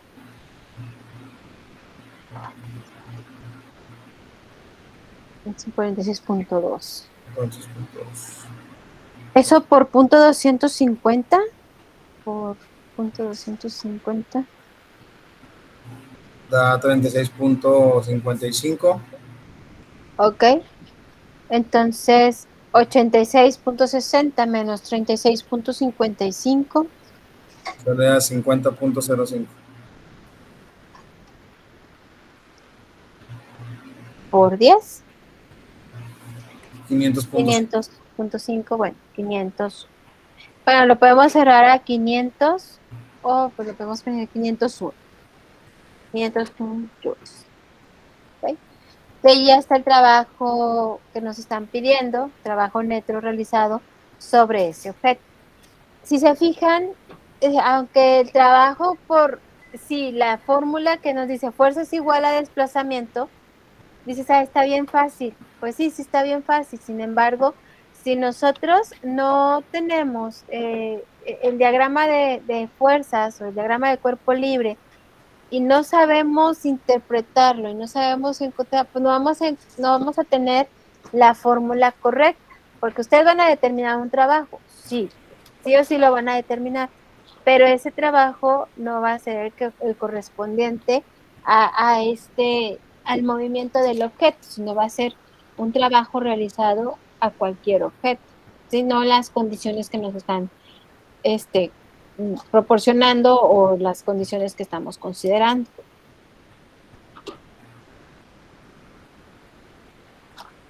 146.2. 46.2. Eso por punto 250. Por punto 250. Da 36.55. Ok. Entonces, 86.60 menos 36.55 Sale a 50.05. por 10. 500.5. 500.5, bueno, 500. Bueno, lo podemos cerrar a 500 o pues lo podemos poner a 501. 501 joules. ¿Ok? De ahí ya está el trabajo que nos están pidiendo, trabajo neto realizado sobre ese objeto. Si se fijan, aunque el trabajo sí, la fórmula que nos dice fuerza es igual a desplazamiento, dices, está bien fácil. Pues sí, sí está bien fácil. Sin embargo, si nosotros no tenemos el diagrama de fuerzas o el diagrama de cuerpo libre y no sabemos interpretarlo y no sabemos encontrar, pues no vamos a tener la fórmula correcta, porque ustedes van a determinar un trabajo, sí, sí o sí lo van a determinar, pero ese trabajo no va a ser el correspondiente al movimiento del objeto, sino va a ser un trabajo realizado a cualquier objeto, sino las condiciones que nos están proporcionando o las condiciones que estamos considerando.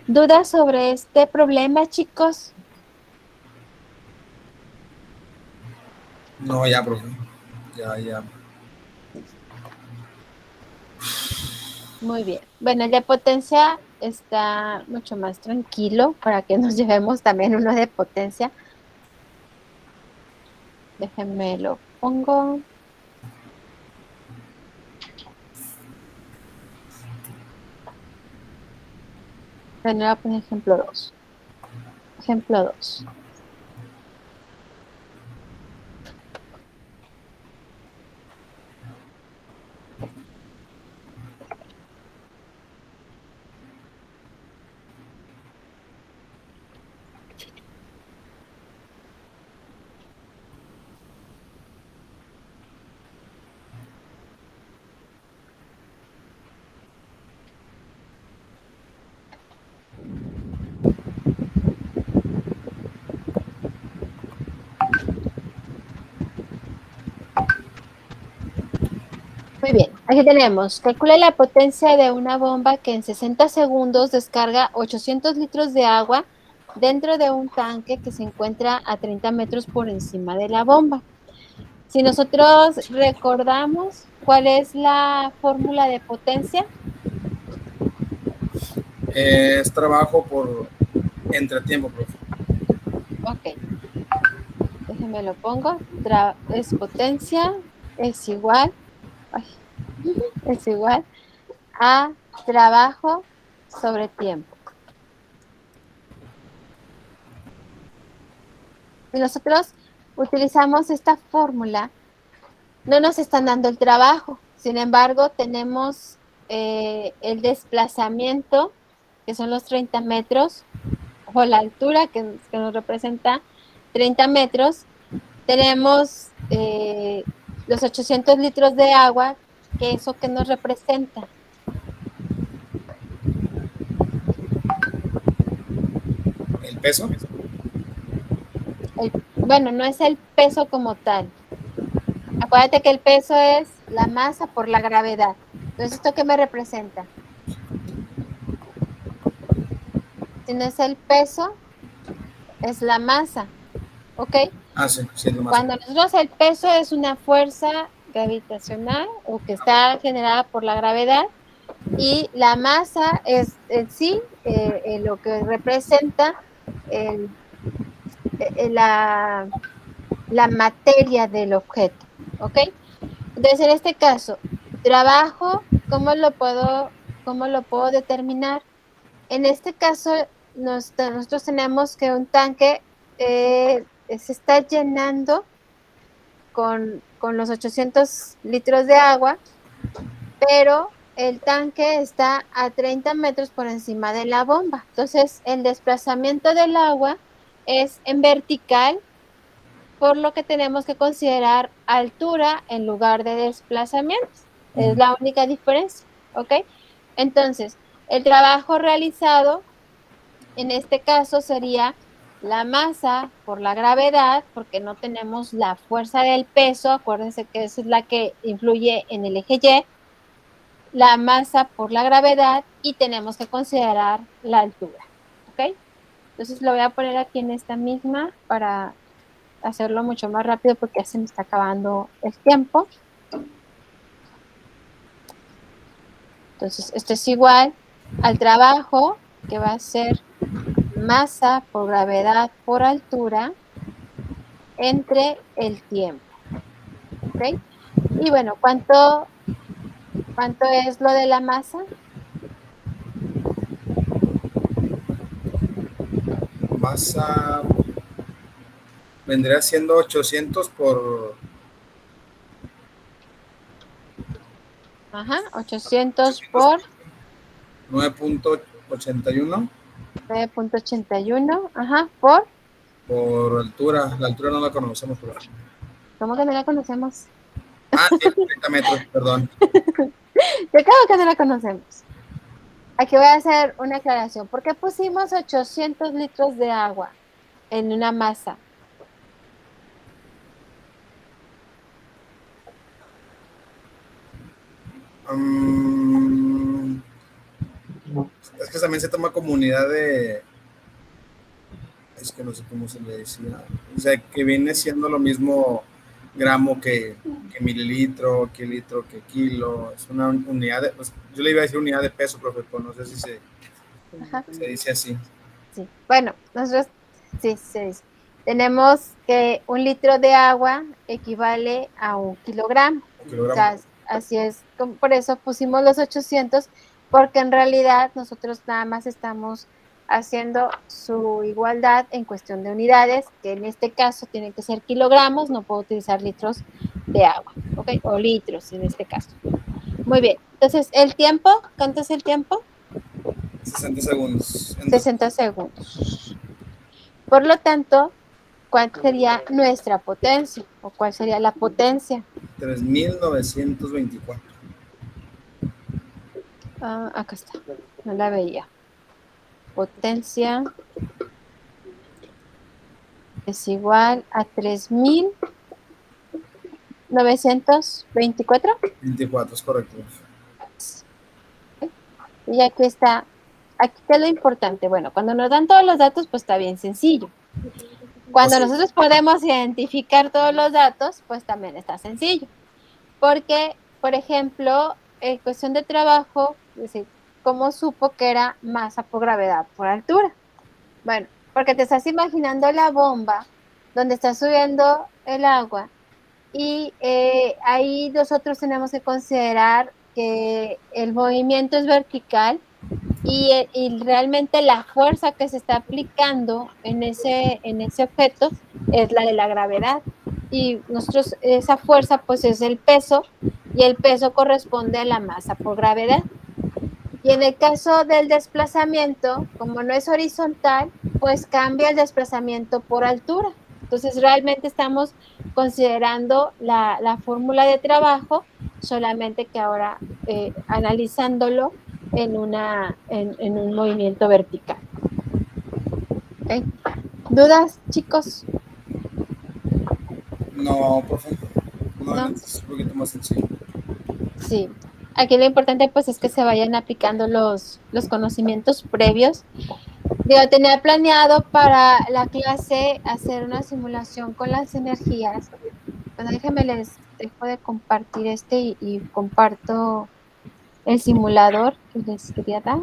¿Dudas sobre este problema, chicos? No, ya, profe. Ya. Muy bien. Bueno, el de potencia está mucho más tranquilo para que nos llevemos también uno de potencia. Déjenme lo pongo. Bueno, voy a poner ejemplo 2. Ejemplo 2. Muy bien, aquí tenemos, calcula la potencia de una bomba que en 60 segundos descarga 800 litros de agua dentro de un tanque que se encuentra a 30 metros por encima de la bomba. Si nosotros recordamos cuál es la fórmula de potencia. Es trabajo por entretiempo, profe. Ok, déjenme lo pongo. Es potencia, es igual, ay, es igual a trabajo sobre tiempo. Si nosotros utilizamos esta fórmula, no nos están dando el trabajo. Sin embargo, tenemos el desplazamiento, que son los 30 metros, o la altura que nos representa 30 metros. Tenemos los 800 litros de agua, que eso que nos representa. ¿El peso? Bueno, no es el peso como tal. Acuérdate que el peso es la masa por la gravedad. Entonces, ¿esto qué me representa? Si no es el peso, es la masa, ¿ok? Ah, sí, es lo más. Cuando nosotros el peso es una fuerza gravitacional o que está generada por la gravedad y la masa es en sí lo que representa la materia del objeto, ¿ok? Entonces, en este caso, trabajo, cómo lo puedo determinar? En este caso, nosotros tenemos que un tanque se está llenando con los 800 litros de agua, pero el tanque está a 30 metros por encima de la bomba. Entonces, el desplazamiento del agua es en vertical, por lo que tenemos que considerar altura en lugar de desplazamiento. Es la única diferencia, ¿ok? Entonces, el trabajo realizado en este caso sería la masa por la gravedad, porque no tenemos la fuerza del peso, acuérdense que esa es la que influye en el eje Y, la masa por la gravedad y tenemos que considerar la altura, ¿ok? Entonces lo voy a poner aquí en esta misma para hacerlo mucho más rápido porque ya se me está acabando el tiempo. Entonces esto es igual al trabajo que va a ser masa por gravedad por altura entre el tiempo, ¿ok? Y bueno, ¿cuánto es lo de la masa? Masa vendría siendo 800 por... Ajá, 800 por 9.81 9.81, ajá, por altura. La altura no la conocemos, pero... ¿cómo que no la conocemos? Ah, sí, 30 metros, perdón. Yo creo que no la conocemos. Aquí voy a hacer una aclaración. ¿Por qué pusimos 800 litros de agua en una masa? Es que también se toma como unidad de, es que no sé cómo se le decía, o sea, que viene siendo lo mismo gramo que mililitro, que litro, que kilo, es una unidad de, pues, yo le iba a decir unidad de peso, profe, pero no sé si se dice así. Sí. Bueno, nosotros sí se dice. Tenemos que 1 litro de agua equivale a 1 kilogramo. Un O kilogramo. sea, así es. Por eso pusimos los 800, porque en realidad nosotros nada más estamos haciendo su igualdad en cuestión de unidades, que en este caso tienen que ser kilogramos, no puedo utilizar litros de agua, ¿ok? O litros en este caso. Muy bien. Entonces, el tiempo, ¿cuánto es el tiempo? 60 segundos. 60 segundos. Por lo tanto, ¿cuál sería nuestra potencia? ¿O cuál sería la potencia? 3924. Acá está, no la veía. Potencia es igual a 3924. 24, es correcto. Y aquí está, aquí está lo importante. Bueno, cuando nos dan todos los datos, pues está bien sencillo. Cuando nosotros podemos identificar todos los datos, pues también está sencillo. Porque, por ejemplo, en cuestión de trabajo, es decir, ¿cómo supo que era masa por gravedad por altura? Bueno, porque te estás imaginando la bomba donde está subiendo el agua y ahí nosotros tenemos que considerar que el movimiento es vertical y realmente la fuerza que se está aplicando en ese objeto es la de la gravedad. Y nosotros, esa fuerza pues es el peso y el peso corresponde a la masa por gravedad. Y en el caso del desplazamiento, como no es horizontal, pues cambia el desplazamiento por altura. Entonces realmente estamos considerando la fórmula de trabajo, solamente que ahora analizándolo en un movimiento vertical. ¿Okay? ¿Dudas, chicos? No, profe. No, ¿No? es un poquito más sencillo. Sí. Aquí lo importante pues es que se vayan aplicando los conocimientos previos. Yo tenía planeado para la clase hacer una simulación con las energías. Bueno, déjenme les dejo de compartir y comparto el simulador que les quería dar.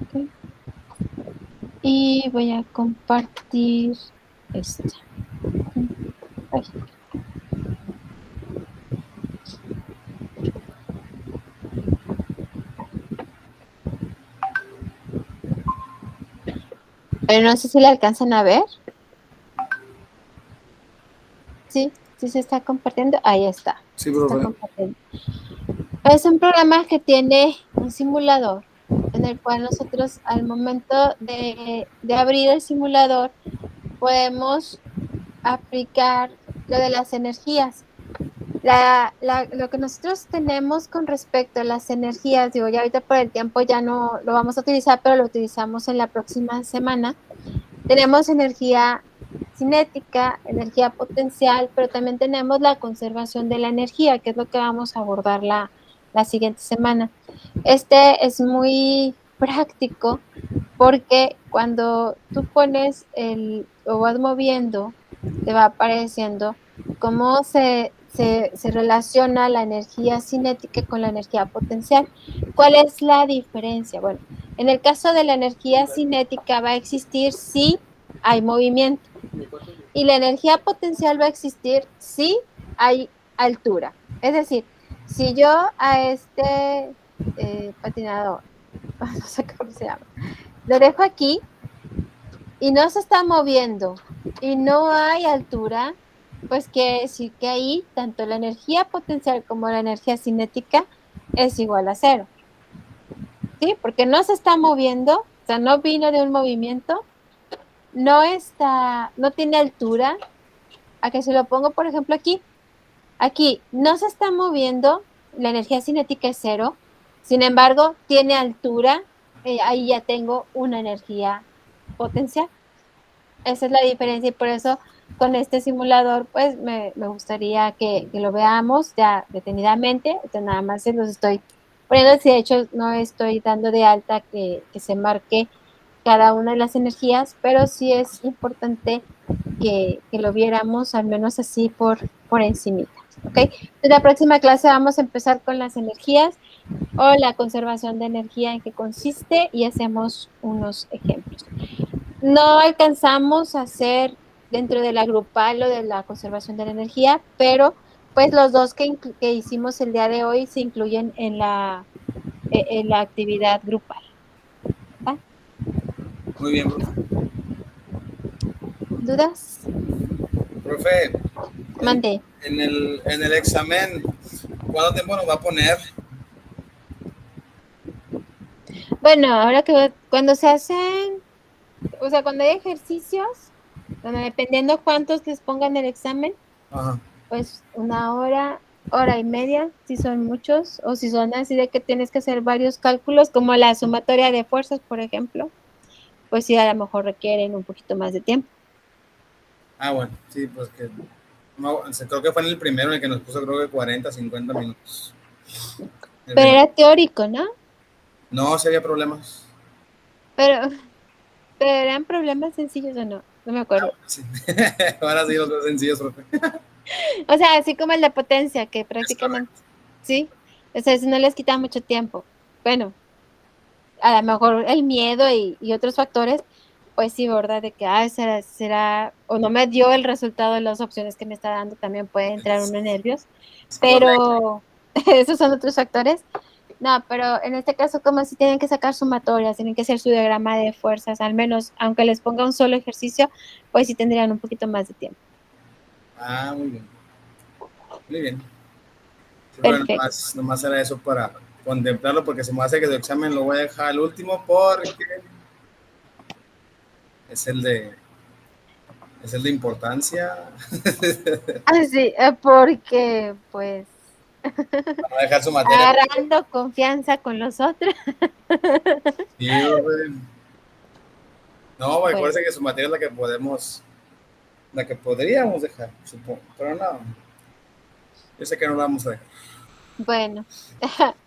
Okay. Y voy a compartir esta. Ay. Pero no sé si le alcanzan a ver. Sí, sí se está compartiendo. Ahí está. Sí, Se está profe. compartiendo. Es un programa que tiene un simulador en el cual nosotros al momento de abrir el simulador podemos aplicar lo de las energías. Lo que nosotros tenemos con respecto a las energías, digo, ya ahorita por el tiempo ya no lo vamos a utilizar, pero lo utilizamos en la próxima semana. Tenemos energía cinética, energía potencial, pero también tenemos la conservación de la energía, que es lo que vamos a abordar la siguiente semana. Este es muy práctico porque cuando tú pones o vas moviendo, te va apareciendo cómo se relaciona la energía cinética con la energía potencial. ¿Cuál es la diferencia? Bueno, en el caso de la energía cinética va a existir si hay movimiento y la energía potencial va a existir si hay altura. Es decir, si yo a este patinador, no sé cómo se llama, lo dejo aquí y no se está moviendo y no hay altura, pues quiere decir que ahí tanto la energía potencial como la energía cinética es igual a cero. ¿Sí? Porque no se está moviendo, o sea, no vino de un movimiento, no tiene altura. A que se lo pongo, por ejemplo, aquí no se está moviendo, la energía cinética es cero, sin embargo, tiene altura, ahí ya tengo una energía potencial. Esa es la diferencia y por eso con este simulador pues me gustaría que lo veamos ya detenidamente. Entonces, nada más se los estoy poniendo, si de hecho no estoy dando de alta que se marque cada una de las energías, pero sí es importante que lo viéramos al menos así por encimita. ¿Ok? Entonces, la próxima clase vamos a empezar con las energías o la conservación de energía, en qué consiste, y hacemos unos ejemplos. No alcanzamos a hacer dentro de la grupal o de la conservación de la energía, pero pues los dos que hicimos el día de hoy se incluyen en la actividad grupal. ¿Va? Muy bien, profe. ¿Dudas? Profe, Mande. en el examen, ¿cuánto tiempo nos va a poner? Bueno, ahora que cuando se hacen, o sea, cuando hay ejercicios, bueno, dependiendo cuántos les pongan el examen, Ajá. pues una hora, hora y media, si son muchos, o si son así de que tienes que hacer varios cálculos, como la sumatoria de fuerzas, por ejemplo, pues sí, a lo mejor requieren un poquito más de tiempo. Ah, bueno, sí, pues que no, creo que fue en el primero en el que nos puso creo que 40, 50 minutos. El Pero primer- era teórico, ¿no? No, sí había problemas. Pero, pero eran problemas sencillos o no, no me Ah, acuerdo. bueno, sí. Ahora sí los veo sencillos, profe. O sea, así como el de potencia, que Es prácticamente, correcto. sí, o sea, eso no les quita mucho tiempo. Bueno, a lo mejor el miedo y otros factores, pues sí, ¿verdad? De que, será, o no me dio el resultado de las opciones que me está dando, también puede entrar uno en nervios, Es correcto. pero esos son otros factores. No, pero en este caso, como si tienen que sacar sumatorias, tienen que hacer su diagrama de fuerzas, al menos, aunque les ponga un solo ejercicio, pues sí tendrían un poquito más de tiempo. Ah, muy bien. Muy bien. Sí, pero Perfecto. nomás era eso para contemplarlo porque se me hace que el examen lo voy a dejar al último porque es el de, es el de importancia. Así, porque pues Para no dejar su materia. agarrando confianza con los otros. Sí, profe. No, me Bueno, parece que su materia es la que la que podríamos dejar, supongo. Pero no, yo sé que no la vamos a dejar. bueno,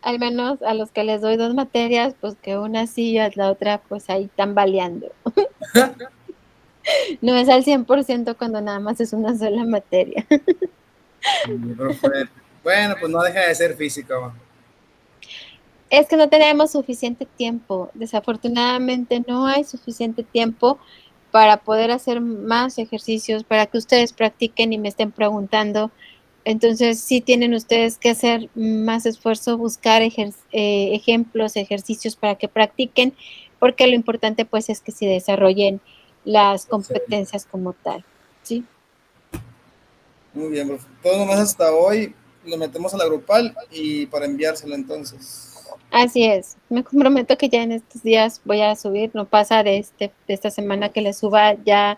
al menos a los que les doy dos materias, pues que una sí y la otra pues ahí tambaleando. No es al 100% cuando nada más es una sola materia. Sí, profe. Bueno, pues no deja de ser física. Es que no tenemos suficiente tiempo. Desafortunadamente no hay suficiente tiempo para poder hacer más ejercicios, para que ustedes practiquen y me estén preguntando. Entonces, sí tienen ustedes que hacer más esfuerzo, buscar ejemplos, ejercicios para que practiquen, porque lo importante pues es que se desarrollen las competencias como tal, ¿sí? Muy bien, profe. Todo nomás hasta hoy lo metemos a la grupal y para enviárselo entonces. Así es. Me comprometo que ya en estos días voy a subir, no pasa de esta semana que les suba ya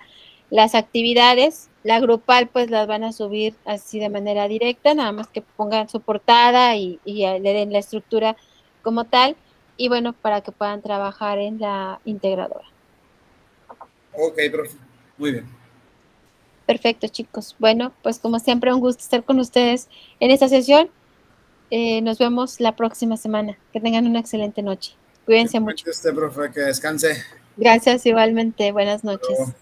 las actividades. La grupal pues las van a subir así de manera directa, nada más que pongan su portada y le den la estructura como tal. Y bueno, para que puedan trabajar en la integradora. Ok, profe. Muy bien. Perfecto, chicos. Bueno, pues como siempre, un gusto estar con ustedes en esta sesión. Nos vemos la próxima semana. Que tengan una excelente noche. Cuídense mucho. Igualmente usted, profe, que descanse. Gracias igualmente. Buenas Hasta luego. noches.